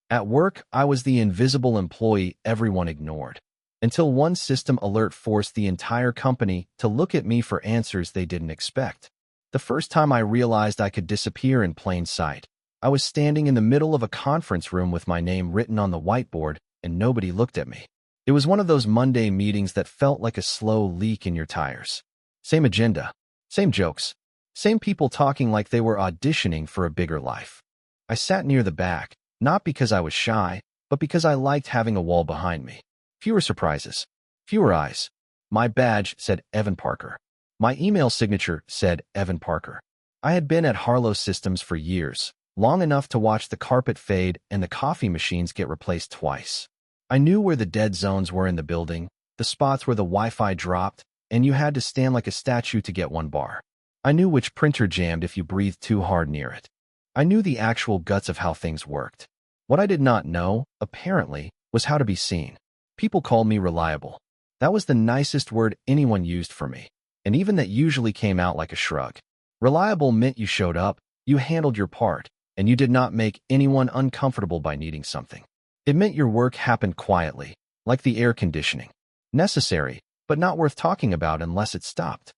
At work, I was the invisible employee everyone ignored, until one system alert forced the entire company to look at me for answers they didn't expect. The first time I realized I could disappear in plain sight, I was standing in the middle of a conference room with my name written on the whiteboard, and nobody looked at me. It was one of those Monday meetings that felt like a slow leak in your tires. Same agenda, same jokes, same people talking like they were auditioning for a bigger life. I sat near the back, not because I was shy, but because I liked having a wall behind me. Fewer surprises, fewer eyes. My badge said Evan Parker. My email signature said Evan Parker. I had been at Harlow Systems for years, long enough to watch the carpet fade and the coffee machines get replaced twice. I knew where the dead zones were in the building, the spots where the Wi-Fi dropped, and you had to stand like a statue to get one bar. I knew which printer jammed if you breathed too hard near it. I knew the actual guts of how things worked. What I did not know, apparently, was how to be seen. People called me reliable. That was the nicest word anyone used for me, and even that usually came out like a shrug. Reliable meant you showed up, you handled your part, and you did not make anyone uncomfortable by needing something. It meant your work happened quietly, like the air conditioning. Necessary, but not worth talking about unless it stopped.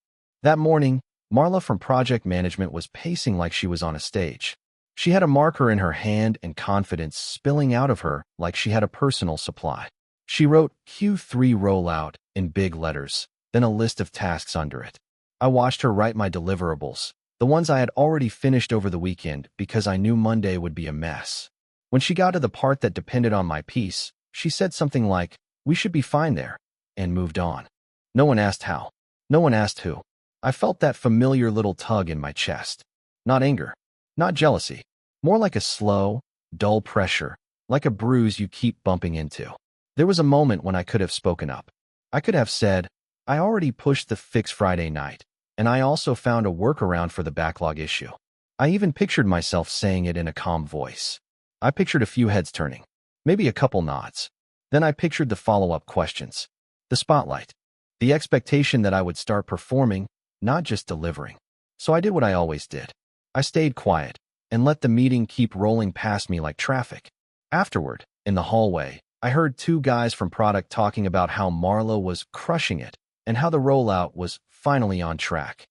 That morning, Marla from project management was pacing like she was on a stage. She had a marker in her hand and confidence spilling out of her like she had a personal supply. She wrote Q3 rollout in big letters, then a list of tasks under it. I watched her write my deliverables, the ones I had already finished over the weekend because I knew Monday would be a mess. When she got to the part that depended on my piece, she said something like, "We should be fine there," and moved on. No one asked how. No one asked who. I felt that familiar little tug in my chest. Not anger, not jealousy, more like a slow, dull pressure, like a bruise you keep bumping into. There was a moment when I could have spoken up. I could have said, "I already pushed the fix Friday night, and I also found a workaround for the backlog issue." I even pictured myself saying it in a calm voice. I pictured a few heads turning, maybe a couple nods. Then I pictured the follow-up questions, the spotlight, the expectation that I would start performing, not just delivering. So I did what I always did. I stayed quiet and let the meeting keep rolling past me like traffic. Afterward, in the hallway, I heard two guys from product talking about how Marla was crushing it and how the rollout was finally on track.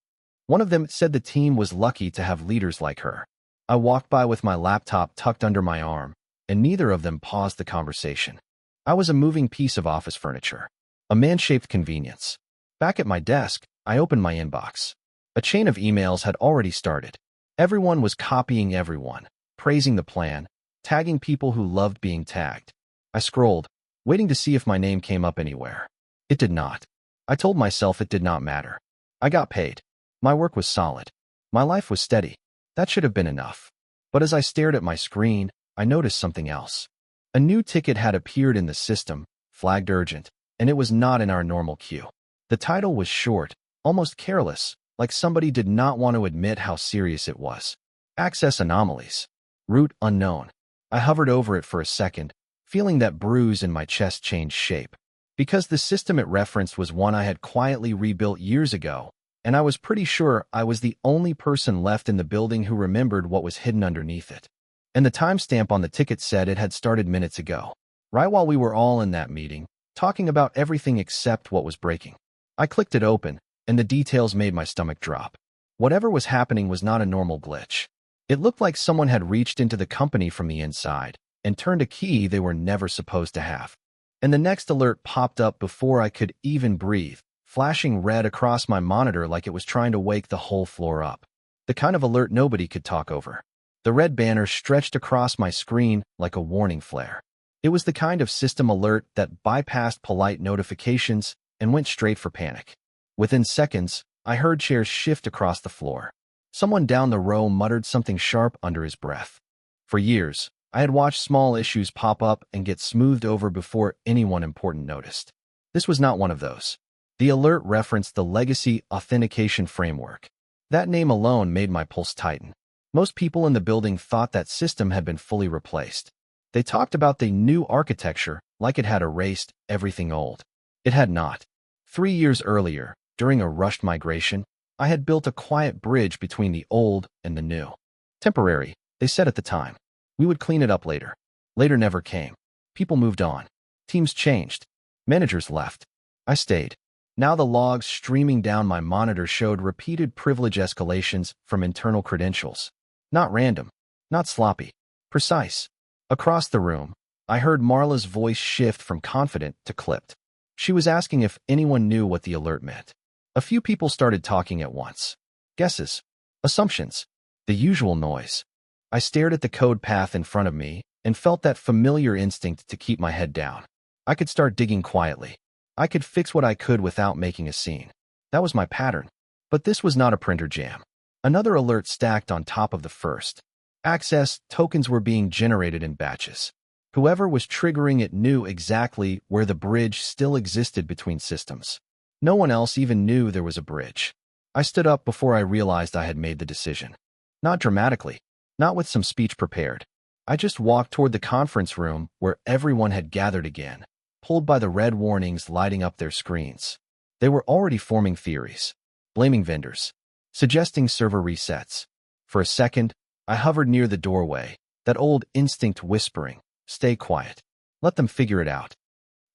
One of them said the team was lucky to have leaders like her. I walked by with my laptop tucked under my arm, and neither of them paused the conversation. I was a moving piece of office furniture, a man-shaped convenience. Back at my desk, I opened my inbox. A chain of emails had already started. Everyone was copying everyone, praising the plan, tagging people who loved being tagged. I scrolled, waiting to see if my name came up anywhere. It did not. I told myself it did not matter. I got paid. My work was solid. My life was steady. That should have been enough. But as I stared at my screen, I noticed something else. A new ticket had appeared in the system, flagged urgent, and it was not in our normal queue. The title was short, almost careless, like somebody did not want to admit how serious it was. Access anomalies. Route unknown. I hovered over it for a second, feeling that bruise in my chest change shape. Because the system it referenced was one I had quietly rebuilt years ago, and I was pretty sure I was the only person left in the building who remembered what was hidden underneath it. And the timestamp on the ticket said it had started minutes ago, right while we were all in that meeting, talking about everything except what was breaking. I clicked it open, and the details made my stomach drop. Whatever was happening was not a normal glitch. It looked like someone had reached into the company from the inside and turned a key they were never supposed to have. And the next alert popped up before I could even breathe, flashing red across my monitor like it was trying to wake the whole floor up. The kind of alert nobody could talk over. The red banner stretched across my screen like a warning flare. It was the kind of system alert that bypassed polite notifications and went straight for panic. Within seconds, I heard chairs shift across the floor. Someone down the row muttered something sharp under his breath. For years, I had watched small issues pop up and get smoothed over before anyone important noticed. This was not one of those. The alert referenced the Legacy Authentication Framework. That name alone made my pulse tighten. Most people in the building thought that system had been fully replaced. They talked about the new architecture like it had erased everything old. It had not. 3 years earlier, during a rushed migration, I had built a quiet bridge between the old and the new. Temporary, they said at the time. We would clean it up later. Later never came. People moved on. Teams changed. Managers left. I stayed. Now the logs streaming down my monitor showed repeated privilege escalations from internal credentials. Not random. Not sloppy. Precise. Across the room, I heard Marla's voice shift from confident to clipped. She was asking if anyone knew what the alert meant. A few people started talking at once. Guesses. Assumptions. The usual noise. I stared at the code path in front of me and felt that familiar instinct to keep my head down. I could start digging quietly. I could fix what I could without making a scene. That was my pattern. But this was not a printer jam. Another alert stacked on top of the first. Access tokens were being generated in batches. Whoever was triggering it knew exactly where the bridge still existed between systems. No one else even knew there was a bridge. I stood up before I realized I had made the decision. Not dramatically. Not with some speech prepared. I just walked toward the conference room where everyone had gathered again, pulled by the red warnings lighting up their screens. They were already forming theories, blaming vendors, suggesting server resets. For a second, I hovered near the doorway, that old instinct whispering, "Stay quiet. Let them figure it out."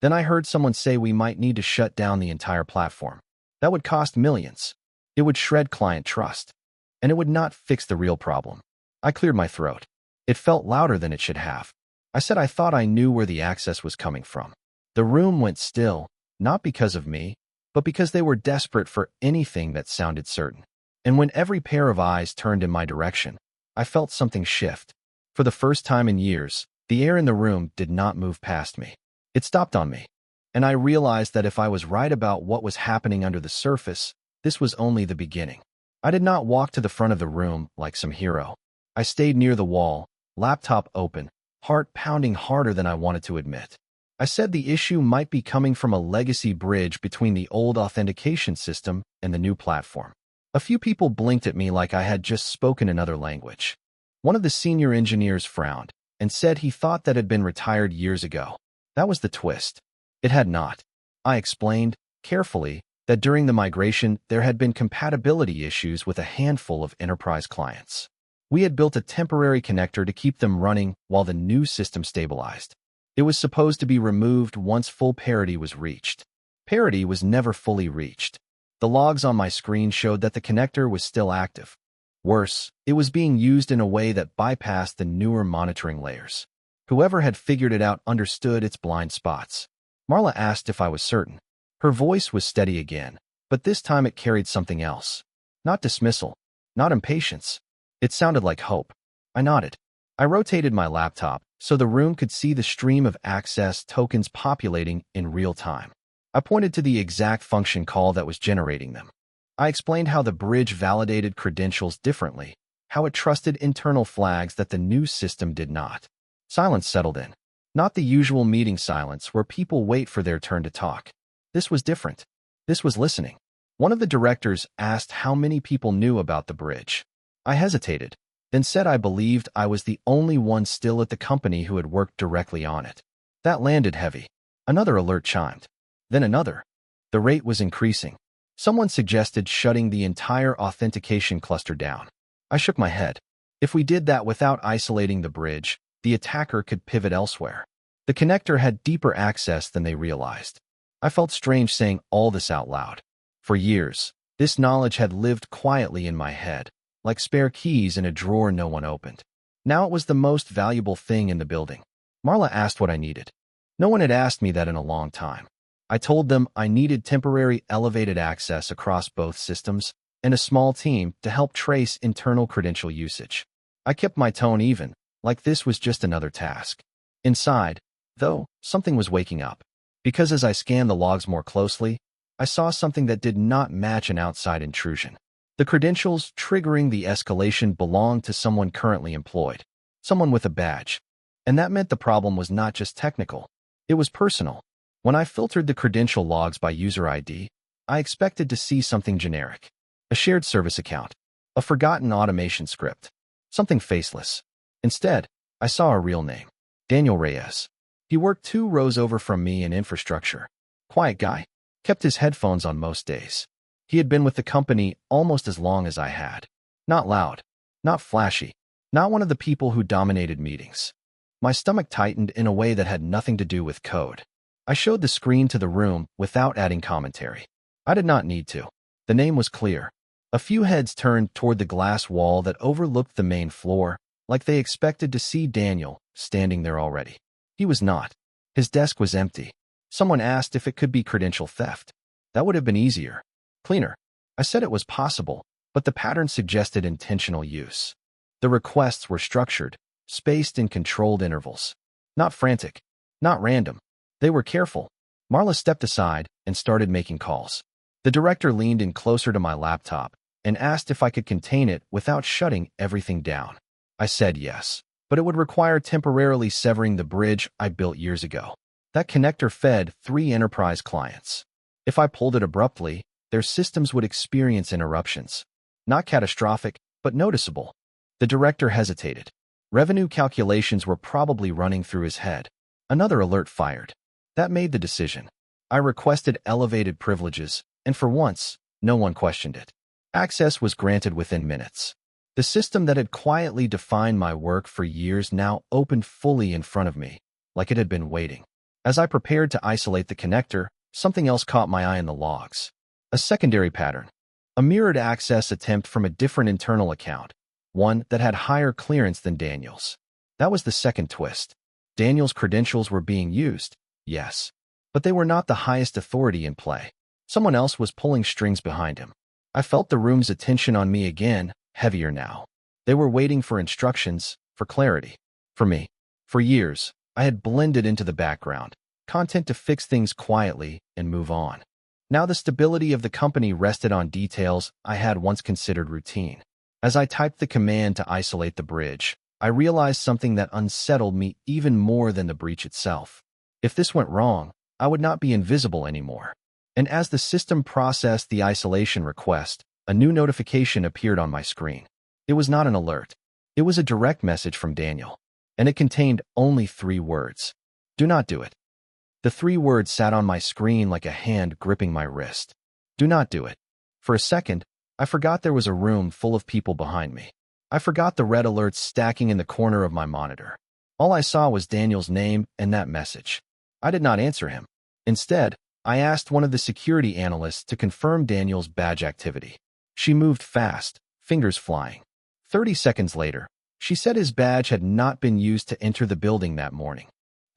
Then I heard someone say we might need to shut down the entire platform. That would cost millions. It would shred client trust. And it would not fix the real problem. I cleared my throat. It felt louder than it should have. I said I thought I knew where the access was coming from. The room went still, not because of me, but because they were desperate for anything that sounded certain. And when every pair of eyes turned in my direction, I felt something shift. For the first time in years, the air in the room did not move past me. It stopped on me. And I realized that if I was right about what was happening under the surface, this was only the beginning. I did not walk to the front of the room like some hero. I stayed near the wall, laptop open, heart pounding harder than I wanted to admit. I said the issue might be coming from a legacy bridge between the old authentication system and the new platform. A few people blinked at me like I had just spoken another language. One of the senior engineers frowned and said he thought that had been retired years ago. That was the twist. It had not. I explained, carefully, that during the migration there had been compatibility issues with a handful of enterprise clients. We had built a temporary connector to keep them running while the new system stabilized. It was supposed to be removed once full parity was reached. Parity was never fully reached. The logs on my screen showed that the connector was still active. Worse, it was being used in a way that bypassed the newer monitoring layers. Whoever had figured it out understood its blind spots. Marla asked if I was certain. Her voice was steady again, but this time it carried something else. Not dismissal, not impatience. It sounded like hope. I nodded. I rotated my laptop so the room could see the stream of access tokens populating in real time. I pointed to the exact function call that was generating them. I explained how the bridge validated credentials differently, how it trusted internal flags that the new system did not. Silence settled in. Not the usual meeting silence where people wait for their turn to talk. This was different. This was listening. One of the directors asked how many people knew about the bridge. I hesitated, then said I believed I was the only one still at the company who had worked directly on it. That landed heavy. Another alert chimed. Then another. The rate was increasing. Someone suggested shutting the entire authentication cluster down. I shook my head. If we did that without isolating the bridge, the attacker could pivot elsewhere. The connector had deeper access than they realized. I felt strange saying all this out loud. For years, this knowledge had lived quietly in my head, like spare keys in a drawer no one opened. Now it was the most valuable thing in the building. Marla asked what I needed. No one had asked me that in a long time. I told them I needed temporary elevated access across both systems and a small team to help trace internal credential usage. I kept my tone even, like this was just another task. Inside, though, something was waking up. Because as I scanned the logs more closely, I saw something that did not match an outside intrusion. The credentials triggering the escalation belonged to someone currently employed, someone with a badge. And that meant the problem was not just technical. It was personal. When I filtered the credential logs by user ID, I expected to see something generic. A shared service account. A forgotten automation script. Something faceless. Instead, I saw a real name. Daniel Reyes. He worked 2 rows over from me in infrastructure. Quiet guy. Kept his headphones on most days. He had been with the company almost as long as I had. Not loud. Not flashy. Not one of the people who dominated meetings. My stomach tightened in a way that had nothing to do with code. I showed the screen to the room without adding commentary. I did not need to. The name was clear. A few heads turned toward the glass wall that overlooked the main floor, like they expected to see Daniel standing there already. He was not. His desk was empty. Someone asked if it could be credential theft. That would have been easier. Cleaner. I said it was possible, but the pattern suggested intentional use. The requests were structured, spaced in controlled intervals. Not frantic. Not random. They were careful. Marla stepped aside and started making calls. The director leaned in closer to my laptop and asked if I could contain it without shutting everything down. I said yes, but it would require temporarily severing the bridge I built years ago. That connector fed 3 enterprise clients. If I pulled it abruptly, their systems would experience interruptions. Not catastrophic, but noticeable. The director hesitated. Revenue calculations were probably running through his head. Another alert fired. That made the decision. I requested elevated privileges, and for once, no one questioned it. Access was granted within minutes. The system that had quietly defined my work for years now opened fully in front of me, like it had been waiting. As I prepared to isolate the connector, something else caught my eye in the logs. A secondary pattern. A mirrored access attempt from a different internal account, one that had higher clearance than Daniel's. That was the second twist. Daniel's credentials were being used, yes, but they were not the highest authority in play. Someone else was pulling strings behind him. I felt the room's attention on me again, heavier now. They were waiting for instructions, for clarity. For me. For years, I had blended into the background, content to fix things quietly and move on. Now the stability of the company rested on details I had once considered routine. As I typed the command to isolate the bridge, I realized something that unsettled me even more than the breach itself. If this went wrong, I would not be invisible anymore. And as the system processed the isolation request, a new notification appeared on my screen. It was not an alert. It was a direct message from Daniel, and it contained only 3 words. Do not do it. The 3 words sat on my screen like a hand gripping my wrist. Do not do it. For a second, I forgot there was a room full of people behind me. I forgot the red alerts stacking in the corner of my monitor. All I saw was Daniel's name and that message. I did not answer him. Instead, I asked one of the security analysts to confirm Daniel's badge activity. She moved fast, fingers flying. 30 seconds later, she said his badge had not been used to enter the building that morning.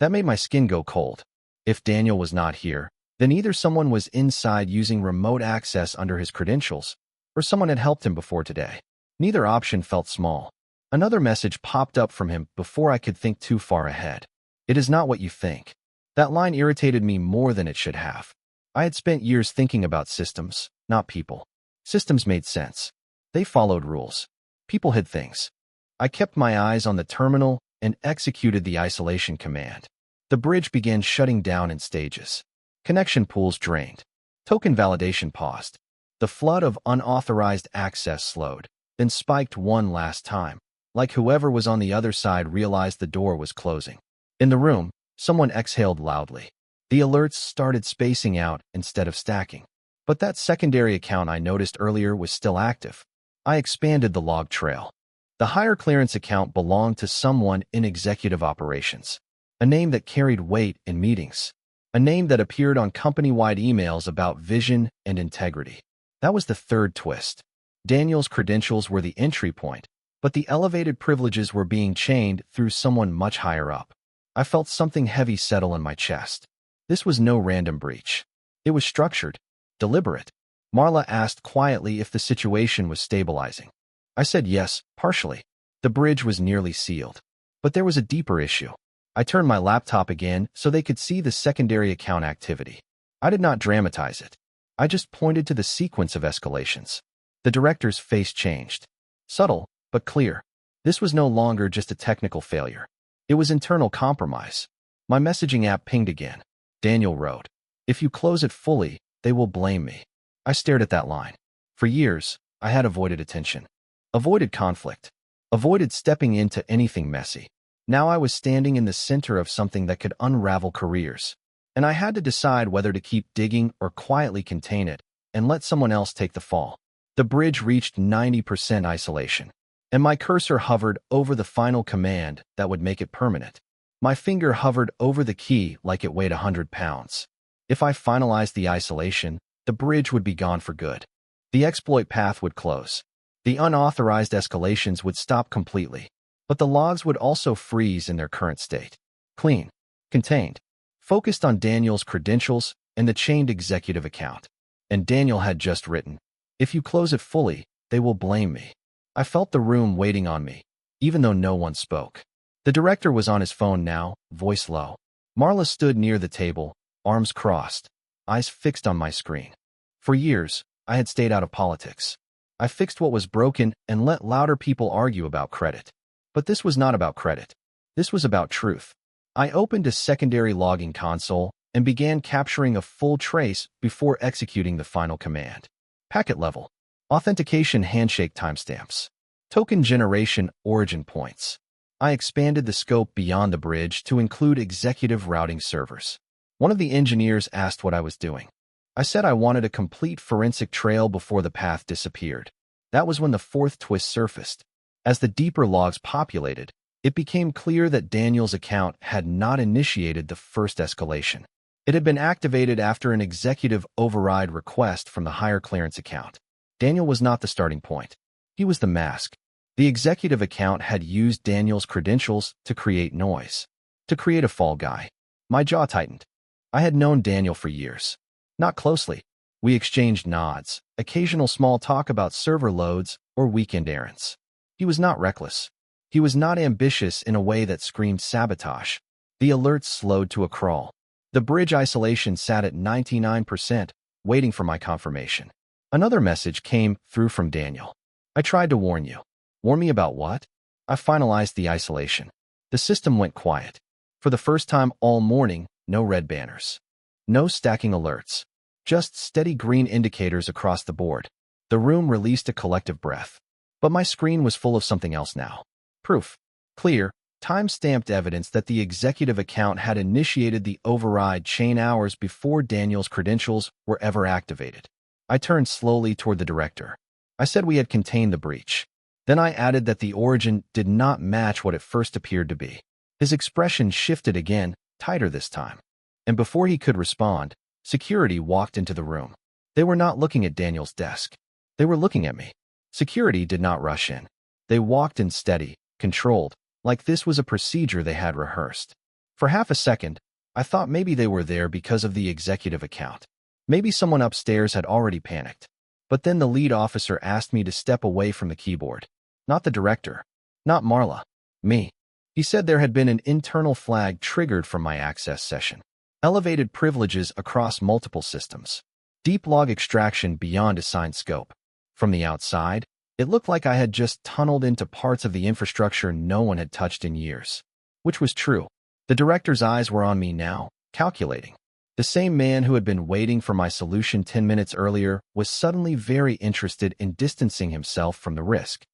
That made my skin go cold. If Daniel was not here, then either someone was inside using remote access under his credentials, or someone had helped him before today. Neither option felt small. Another message popped up from him before I could think too far ahead. It is not what you think. That line irritated me more than it should have. I had spent years thinking about systems, not people. Systems made sense. They followed rules. People hid things. I kept my eyes on the terminal and executed the isolation command. The bridge began shutting down in stages. Connection pools drained. Token validation paused. The flood of unauthorized access slowed, then spiked one last time, like whoever was on the other side realized the door was closing. In the room, someone exhaled loudly. The alerts started spacing out instead of stacking. But that secondary account I noticed earlier was still active. I expanded the log trail. The higher clearance account belonged to someone in executive operations, a name that carried weight in meetings, a name that appeared on company-wide emails about vision and integrity. That was the third twist. Daniel's credentials were the entry point, but the elevated privileges were being chained through someone much higher up. I felt something heavy settle in my chest. This was no random breach. It was structured, deliberate. Marla asked quietly if the situation was stabilizing. I said yes, partially. The bridge was nearly sealed. But there was a deeper issue. I turned my laptop again so they could see the secondary account activity. I did not dramatize it. I just pointed to the sequence of escalations. The director's face changed. Subtle, but clear. This was no longer just a technical failure. It was internal compromise. My messaging app pinged again. Daniel wrote, "If you close it fully, they will blame me." I stared at that line. For years, I had avoided attention. Avoided conflict. Avoided stepping into anything messy. Now I was standing in the center of something that could unravel careers. And I had to decide whether to keep digging or quietly contain it and let someone else take the fall. The bridge reached 90% isolation, and my cursor hovered over the final command that would make it permanent. My finger hovered over the key like it weighed 100 pounds. If I finalized the isolation, the bridge would be gone for good. The exploit path would close. The unauthorized escalations would stop completely. But the logs would also freeze in their current state. Clean, contained, focused on Daniel's credentials and the chained executive account. And Daniel had just written, "If you close it fully, they will blame me." I felt the room waiting on me, even though no one spoke. The director was on his phone now, voice low. Marla stood near the table, arms crossed, eyes fixed on my screen. For years, I had stayed out of politics. I fixed what was broken and let louder people argue about credit. But this was not about credit. This was about truth. I opened a secondary logging console and began capturing a full trace before executing the final command. Packet level. Authentication handshake timestamps. Token generation origin points. I expanded the scope beyond the bridge to include executive routing servers. One of the engineers asked what I was doing. I said I wanted a complete forensic trail before the path disappeared. That was when the fourth twist surfaced. As the deeper logs populated, it became clear that Daniel's account had not initiated the first escalation. It had been activated after an executive override request from the higher clearance account. Daniel was not the starting point. He was the mask. The executive account had used Daniel's credentials to create noise, to create a fall guy. My jaw tightened. I had known Daniel for years. Not closely. We exchanged nods, occasional small talk about server loads or weekend errands. He was not reckless. He was not ambitious in a way that screamed sabotage. The alerts slowed to a crawl. The bridge isolation sat at 99%, waiting for my confirmation. Another message came through from Daniel. "I tried to warn you." Warn me about what? I finalized the isolation. The system went quiet. For the first time all morning, no red banners. No stacking alerts. Just steady green indicators across the board. The room released a collective breath. But my screen was full of something else now. Proof. Clear, time-stamped evidence that the executive account had initiated the override chain hours before Daniel's credentials were ever activated. I turned slowly toward the director. I said we had contained the breach. Then I added that the origin did not match what it first appeared to be. His expression shifted again, tighter this time. And before he could respond, security walked into the room. They were not looking at Daniel's desk. They were looking at me. Security did not rush in. They walked in steady, controlled, like this was a procedure they had rehearsed. For half a second, I thought maybe they were there because of the executive account. Maybe someone upstairs had already panicked. But then the lead officer asked me to step away from the keyboard. Not the director. Not Marla. Me. He said there had been an internal flag triggered from my access session. Elevated privileges across multiple systems. Deep log extraction beyond assigned scope. From the outside, it looked like I had just tunneled into parts of the infrastructure no one had touched in years. Which was true. The director's eyes were on me now, calculating. The same man who had been waiting for my solution 10 minutes earlier was suddenly very interested in distancing himself from the risk.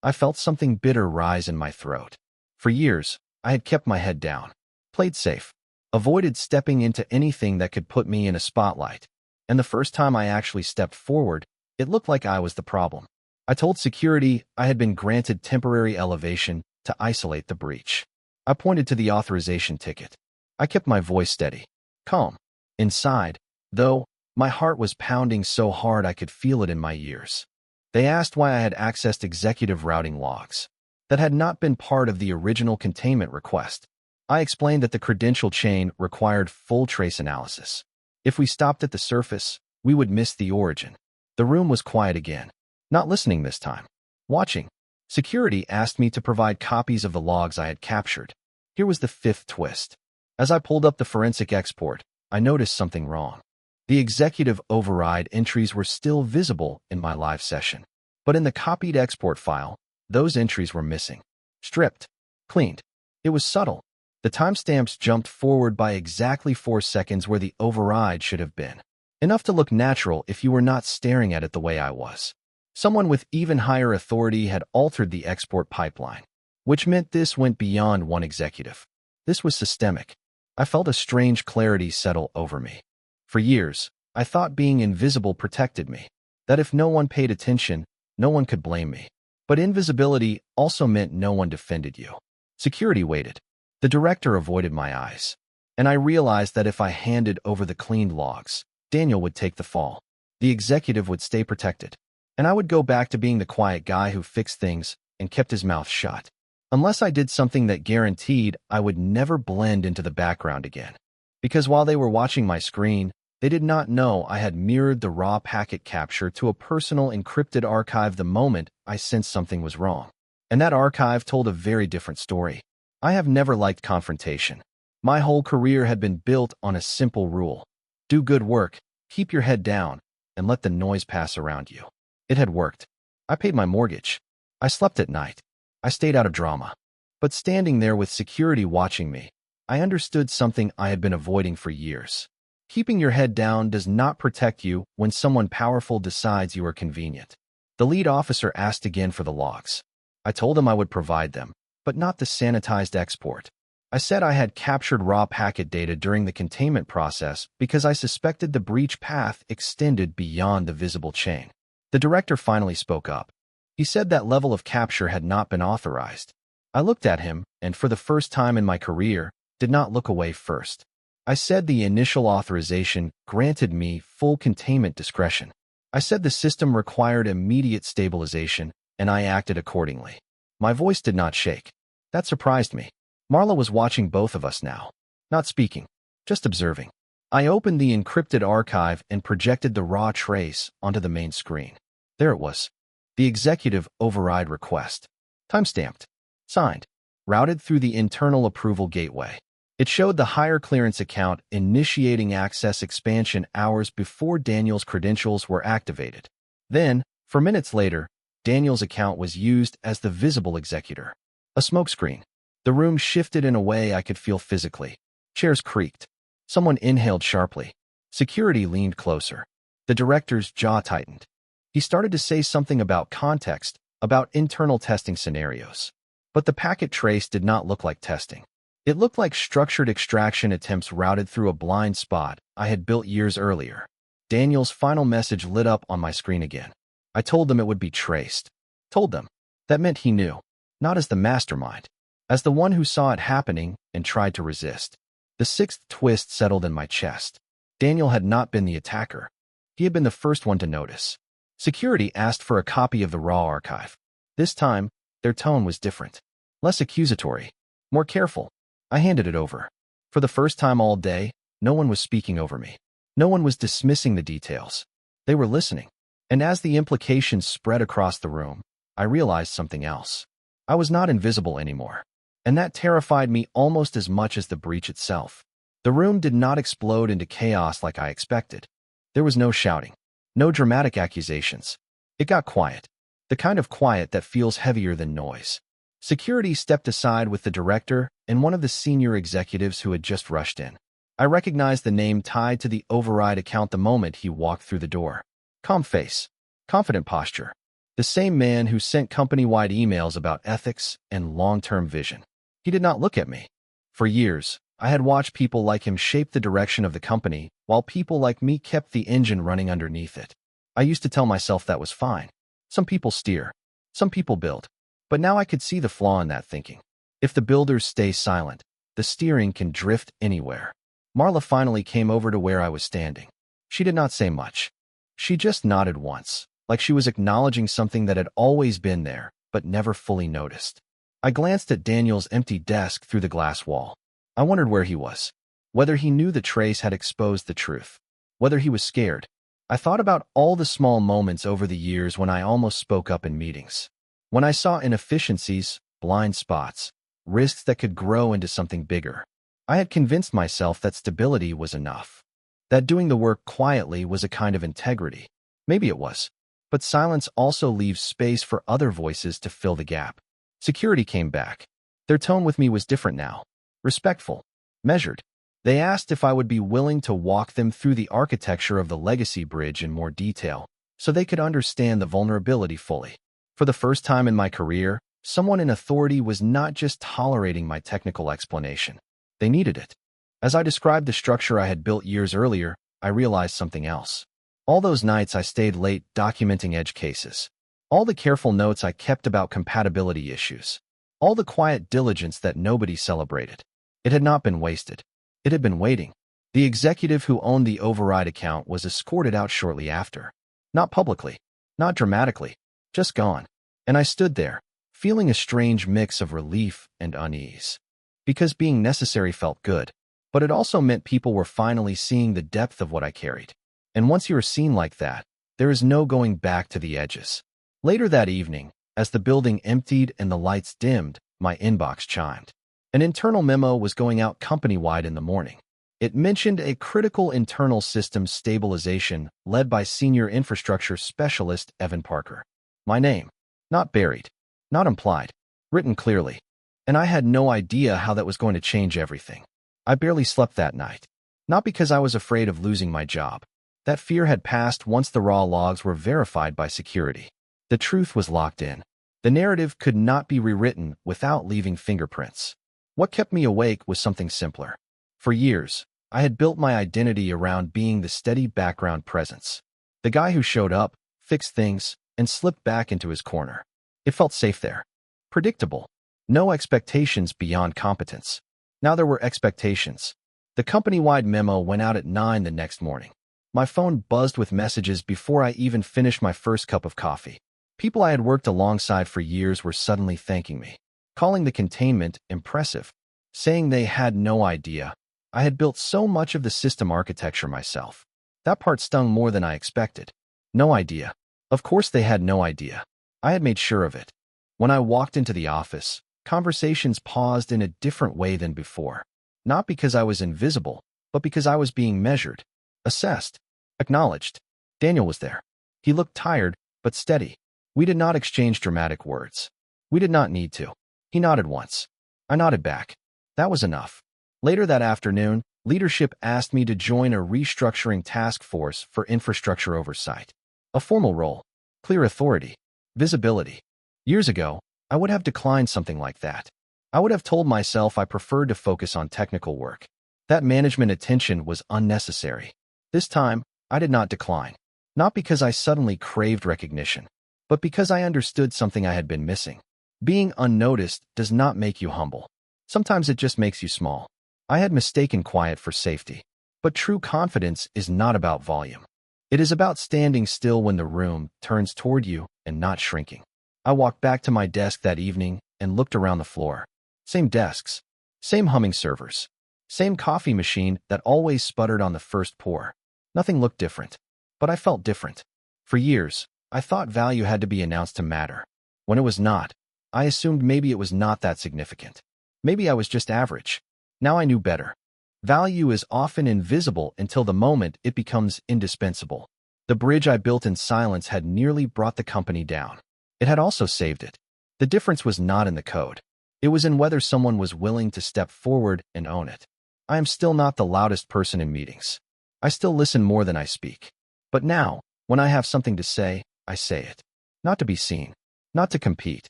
I felt something bitter rise in my throat. For years, I had kept my head down, played safe, avoided stepping into anything that could put me in a spotlight. And the first time I actually stepped forward, it looked like I was the problem. I told security I had been granted temporary elevation to isolate the breach. I pointed to the authorization ticket. I kept my voice steady, calm. Inside, though, my heart was pounding so hard I could feel it in my ears. They asked why I had accessed executive routing logs that had not been part of the original containment request. I explained that the credential chain required full trace analysis. If we stopped at the surface, we would miss the origin. The room was quiet again. Not listening this time. Watching. Security asked me to provide copies of the logs I had captured. Here was the fifth twist. As I pulled up the forensic export, I noticed something wrong. The executive override entries were still visible in my live session. But in the copied export file, those entries were missing. Stripped. Cleaned. It was subtle. The timestamps jumped forward by exactly 4 seconds where the override should have been. Enough to look natural if you were not staring at it the way I was. Someone with even higher authority had altered the export pipeline, which meant this went beyond one executive. This was systemic. I felt a strange clarity settle over me. For years, I thought being invisible protected me, that if no one paid attention, no one could blame me. But invisibility also meant no one defended you. Security waited. The director avoided my eyes, and I realized that if I handed over the cleaned logs, Daniel would take the fall. The executive would stay protected, and I would go back to being the quiet guy who fixed things and kept his mouth shut. Unless I did something that guaranteed I would never blend into the background again. Because while they were watching my screen, they did not know I had mirrored the raw packet capture to a personal encrypted archive the moment I sensed something was wrong. And that archive told a very different story. I have never liked confrontation. My whole career had been built on a simple rule. Do good work, keep your head down, and let the noise pass around you. It had worked. I paid my mortgage. I slept at night. I stayed out of drama. But standing there with security watching me, I understood something I had been avoiding for years. Keeping your head down does not protect you when someone powerful decides you are convenient. The lead officer asked again for the logs. I told him I would provide them, but not the sanitized export. I said I had captured raw packet data during the containment process because I suspected the breach path extended beyond the visible chain. The director finally spoke up. He said that level of capture had not been authorized. I looked at him, and for the first time in my career, did not look away first. I said the initial authorization granted me full containment discretion. I said the system required immediate stabilization, and I acted accordingly. My voice did not shake. That surprised me. Marla was watching both of us now. Not speaking, just observing. I opened the encrypted archive and projected the raw trace onto the main screen. There it was. The executive override request. Timestamped. Signed. Routed through the internal approval gateway. It showed the higher clearance account initiating access expansion hours before Daniel's credentials were activated. Then, for minutes later, Daniel's account was used as the visible executor. A smokescreen. The room shifted in a way I could feel physically. Chairs creaked. Someone inhaled sharply. Security leaned closer. The director's jaw tightened. He started to say something about context, about internal testing scenarios. But the packet trace did not look like testing. It looked like structured extraction attempts routed through a blind spot I had built years earlier. Daniel's final message lit up on my screen again. I told them it would be traced. Told them. That meant he knew. Not as the mastermind. As the one who saw it happening and tried to resist. The sixth twist settled in my chest. Daniel had not been the attacker. He had been the first one to notice. Security asked for a copy of the raw archive. This time, their tone was different. Less accusatory. More careful. I handed it over. For the first time all day, no one was speaking over me. No one was dismissing the details. They were listening. And as the implications spread across the room, I realized something else. I was not invisible anymore. And that terrified me almost as much as the breach itself. The room did not explode into chaos like I expected. There was no shouting. No dramatic accusations. It got quiet. The kind of quiet that feels heavier than noise. Security stepped aside with the director and one of the senior executives who had just rushed in. I recognized the name tied to the override account the moment he walked through the door. Calm face. Confident posture. The same man who sent company-wide emails about ethics and long-term vision. He did not look at me. For years, I had watched people like him shape the direction of the company, while people like me kept the engine running underneath it. I used to tell myself that was fine. Some people steer. Some people build. But now I could see the flaw in that thinking. If the builders stay silent, the steering can drift anywhere. Marla finally came over to where I was standing. She did not say much. She just nodded once, like she was acknowledging something that had always been there, but never fully noticed. I glanced at Daniel's empty desk through the glass wall. I wondered where he was. Whether he knew the trace had exposed the truth. Whether he was scared. I thought about all the small moments over the years when I almost spoke up in meetings. When I saw inefficiencies, blind spots, risks that could grow into something bigger. I had convinced myself that stability was enough. That doing the work quietly was a kind of integrity. Maybe it was. But silence also leaves space for other voices to fill the gap. Security came back. Their tone with me was different now. Respectful. Measured. They asked if I would be willing to walk them through the architecture of the legacy bridge in more detail, so they could understand the vulnerability fully. For the first time in my career, someone in authority was not just tolerating my technical explanation. They needed it. As I described the structure I had built years earlier, I realized something else. All those nights I stayed late documenting edge cases. All the careful notes I kept about compatibility issues. All the quiet diligence that nobody celebrated. It had not been wasted. It had been waiting. The executive who owned the override account was escorted out shortly after. Not publicly, not dramatically, just gone. And I stood there, feeling a strange mix of relief and unease. Because being necessary felt good, but it also meant people were finally seeing the depth of what I carried. And once you are seen like that, there is no going back to the edges. Later that evening, as the building emptied and the lights dimmed, my inbox chimed. An internal memo was going out company-wide in the morning. It mentioned a critical internal systems stabilization led by senior infrastructure specialist Evan Parker. My name, not buried, not implied, written clearly. And I had no idea how that was going to change everything. I barely slept that night. Not because I was afraid of losing my job. That fear had passed once the raw logs were verified by security. The truth was locked in. The narrative could not be rewritten without leaving fingerprints. What kept me awake was something simpler. For years, I had built my identity around being the steady background presence. The guy who showed up, fixed things, and slipped back into his corner. It felt safe there. Predictable. No expectations beyond competence. Now there were expectations. The company-wide memo went out at 9 the next morning. My phone buzzed with messages before I even finished my first cup of coffee. People I had worked alongside for years were suddenly thanking me, calling the containment impressive, saying they had no idea. I had built so much of the system architecture myself. That part stung more than I expected. No idea. Of course they had no idea. I had made sure of it. When I walked into the office, conversations paused in a different way than before. Not because I was invisible, but because I was being measured, assessed, acknowledged. Daniel was there. He looked tired, but steady. We did not exchange dramatic words. We did not need to. He nodded once. I nodded back. That was enough. Later that afternoon, leadership asked me to join a restructuring task force for infrastructure oversight. A formal role, clear authority, visibility. Years ago, I would have declined something like that. I would have told myself I preferred to focus on technical work. That management attention was unnecessary. This time, I did not decline. Not because I suddenly craved recognition, but because I understood something I had been missing. Being unnoticed does not make you humble. Sometimes it just makes you small. I had mistaken quiet for safety. But true confidence is not about volume. It is about standing still when the room turns toward you and not shrinking. I walked back to my desk that evening and looked around the floor. Same desks, same humming servers, same coffee machine that always sputtered on the first pour. Nothing looked different, but I felt different. For years, I thought value had to be announced to matter. When it was not, I assumed maybe it was not that significant. Maybe I was just average. Now I knew better. Value is often invisible until the moment it becomes indispensable. The bridge I built in silence had nearly brought the company down. It had also saved it. The difference was not in the code. It was in whether someone was willing to step forward and own it. I am still not the loudest person in meetings. I still listen more than I speak. But now, when I have something to say, I say it. Not to be seen. Not to compete.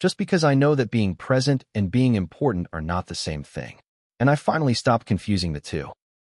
Just because I know that being present and being important are not the same thing. And I finally stopped confusing the two.